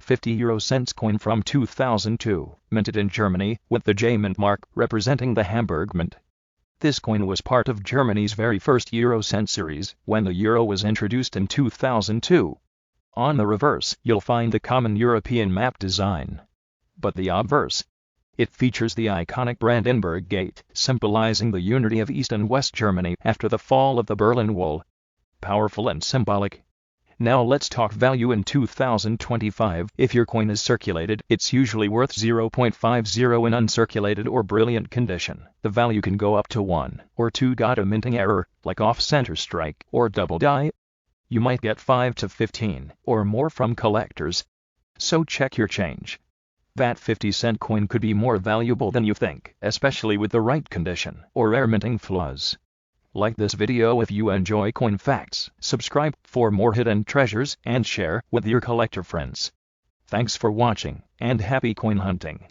50EuroCents coin from 2002, minted in Germany, with the J Mint mark representing the Hamburg Mint. This coin was part of Germany's very first EuroCent series, when the euro was introduced in 2002. On the reverse, you'll find the common European map design. But the obverse, it features the iconic Brandenburg Gate, symbolizing the unity of East and West Germany after the fall of the Berlin Wall. Powerful and symbolic. Now let's talk value in 2025. If your coin is circulated, it's usually worth 0.50 in uncirculated or brilliant condition. The value can go up to 1 or 2. Got a minting error, like off-center strike or double die? You might get 5 to 15 or more from collectors. So check your change. That 50-cent coin could be more valuable than you think, especially with the right condition or rare minting flaws. Like this video if you enjoy coin facts, subscribe for more hidden treasures, and share with your collector friends. Thanks for watching, and happy coin hunting.